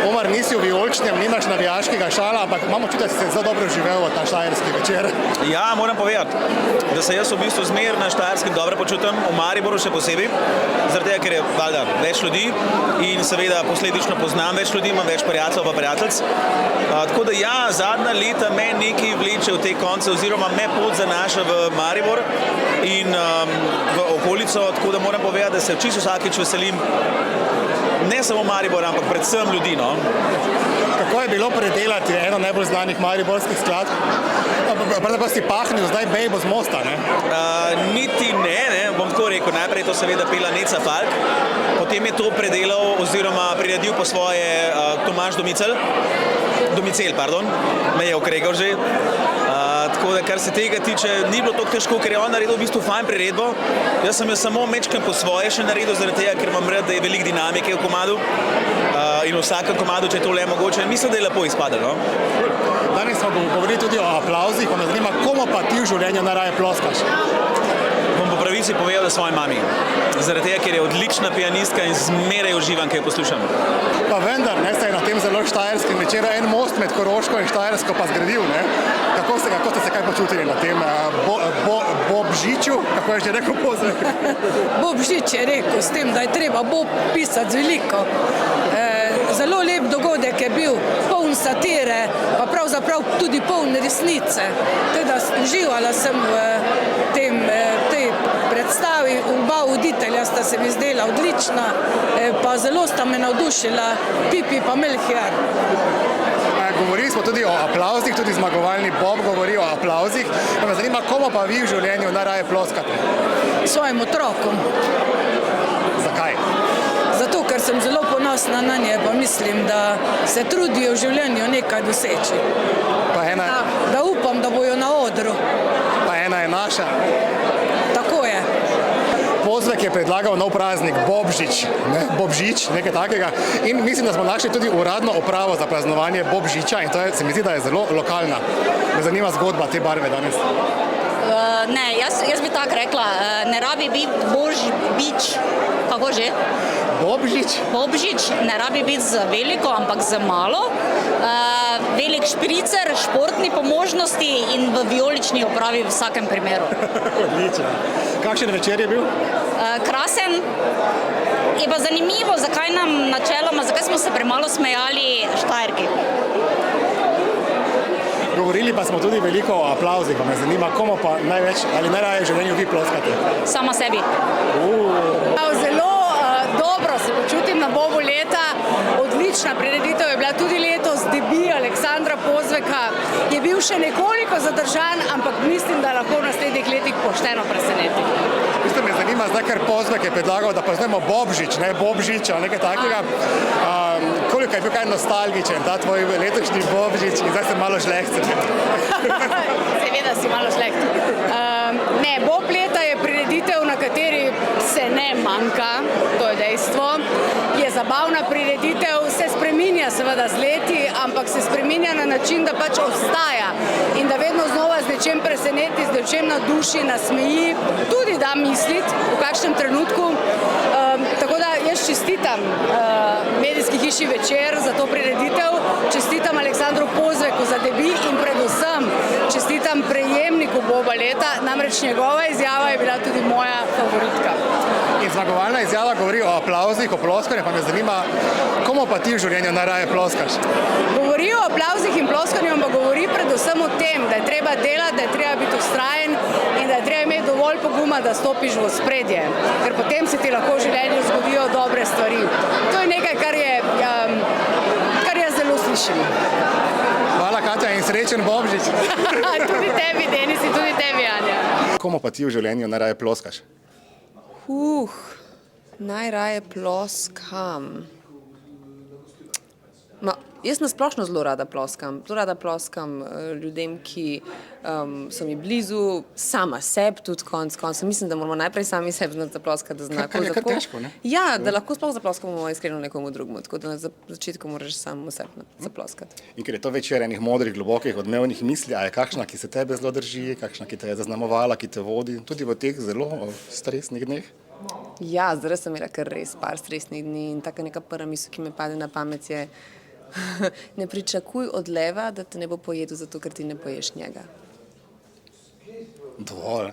Omar, nisi v vijoličnem, nimaš navijaškega šala, ampak imamo čuti, da si se zelo dobro živel v ta štajerski večer. Ja, moram povedati, da se jaz v bistvu zmer na Štajerskem dobro počutim, v Mariboru še posebej, zaradi tega, ker je valjda več ljudi in seveda posledično poznam več ljudi, imam več prijateljev pa prijateljic. Tako da ja, zadnja leta me nekaj vleče v te konce oziroma me pot zanaša v Maribor in v okolico, tako da moram povedati, da se čisto vsakič veselim ne samo Maribor, ampak predvsem ljudi, no. Kako je bilo predelati eno najbolj znanih mariborskih skladb? Pravzaprav si pahnil zdaj Bejbo z mosta, ne? Niti ne, bom tako rekel, najprej to seveda pela Neca Falk, potem je to predelal oziroma priredil po svoje Tomaž Domicel, me je okregal že. Tako da, kar se tega tiče, ni bilo tako težko, ker je on naredil v bistvu fajn priredbo. Jaz sem jo samo mečkam po svoje še naredil, zaradi tega, ker imam rad, da je veliko dinamike v komadu in v vsakem komadu, če je to le mogoče. Mislim, da je lepo izpadalo. Danes smo govorili tudi o aplavzih, pa me zanima, komu pa ti v življenju najraje ploskaš? Bom po pravici povedal, da svoji mami. Zaradi tega, ker je odlična pianistka in zmeraj uživam, kaj jo poslušam. Pa vendar, ne, ste na tem zelo štajerskem večeru en most med Koroško in Štajersko pa zgradil, ne? Kako ste se kaj počutili na tem Bobžiču, kako je že rekel Pozdrav? Bobžič je rekel s tem, da je treba Bob pisati z veliko. Zelo lep dogodek je bil, poln satire, pa pravzaprav tudi poln resnice. Teda uživala sem v tej predstavi, oba voditelja sta se mi zdela odlična, pa zelo sta me navdušila Pipi pa Melchior. Govorili smo tudi o aplavzih, tudi zmagovalni Bob govori o aplavzih. Pa me zanima, komu pa vi v življenju najraje ploskate? Svojim otrokom. Zakaj? Zato, ker sem zelo ponosna na nje, pa mislim, da se trudijo v življenju nekaj doseči. Da upam, da bojo na odru. Pa ena je naša. Tako je. Pozvek je predlagal nov praznik Bobžič, nekaj takega. In mislim, da smo našli tudi uradno opravo za praznovanje Bobžiča in to se mi zdi, da je zelo lokalna. Me zanima zgodba te barve danes. Ne, jaz bi tako rekla, ne rabi biti Božbič, kako že? Bobžič? Bobžič, ne rabi biti z veliko, ampak z malo. Velik špricer, športni po možnosti in v vijolični opravi v vsakem primeru. Odlično. Kakšen večer je bil? Krasen. Je pa zanimivo, zakaj smo se premalo smejali Štajerki. Govorili pa smo tudi veliko o aplavzih, pa me zanima, komu pa največ ali najraje v življenju vi ploskate? Sama sebi. Zelo dobro se počutim na Bobu leta. Odlična prireditev je bila tudi letos, debut Aleksandra Pozveka. Je bil še nekoliko zadržan, ampak mislim, da lahko v naslednjih letih pošteno preseneti. Me zanima zdaj, ker Pozvek je predlagal, da praznujemo Bobžič, ne Bobžič ali nekaj takega. Koliko je bil kaj nostalgičen ta tvoj letošnji Bobžič in zdaj sem malo žlehcen? Seveda si malo žlehcen. Ne, Bob leta je prireditev, na kateri se ne manjka, to je dejstvo. Je zabavna prireditev, se spreminja seveda z leti, ampak se spreminja na način, da pač ostaja in da vedno znova z nečem preseneti, z nečem navduši, nasmeji, tudi da misliti v kakšnem trenutku. Tako da jaz čestitam medijski hiši Večer za to prireditev, čestitam Aleksandru Pozveku za debut in predvsem čestitam prejemniku Boba leta, namreč njegova izjava je bila tudi moja favoritka. In zmagovalna izjava govori o aplavzih, o ploskanju, pa me zanima, komu pa ti v življenju najraje ploskaš? Govori o aplavzih in ploskanju, ampak govori predvsem o tem, da je treba delati, da je treba biti vztrajen in da je treba imeti dovolj poguma, da stopiš v ospredje, ker potem se ti lahko v življenju zgodijo dobre stvari. To je nekaj, kar jaz zelo slišim. Hvala, Katja, in srečen Bobžič. Tudi tebi, Denis, in tudi tebi, Anja. Komu pa ti v življenju najraje ploskaš? Najraje ploskam. Jaz nasplošno zelo rada ploskam. Zelo rada ploskam ljudem, ki so mi blizu, sama sebi tudi konc koncev. Mislim, da moramo najprej sami sebi znati zaploskati, da znako. Kar je kar težko, ne? Ja, da lahko sploh zaploskamo iskreno nekomu drugemu. Tako da na začetku moraš samo sebi zaploskati. In ker je to večer enih modrih, globokih, odmevnih misli, a je kakšna, ki se tebe zelo drži, kakšna, ki te je zaznamovala, ki te vodi, tudi v teh zelo stresnih dneh? Ja, zdaj sem imela kar res par stresnih dni in taka neka prva misel, ki me pade na pamet je, Ne pričakuj od leva, da te ne bo pojedel, zato ker ti ne poješ njega. Dovolj.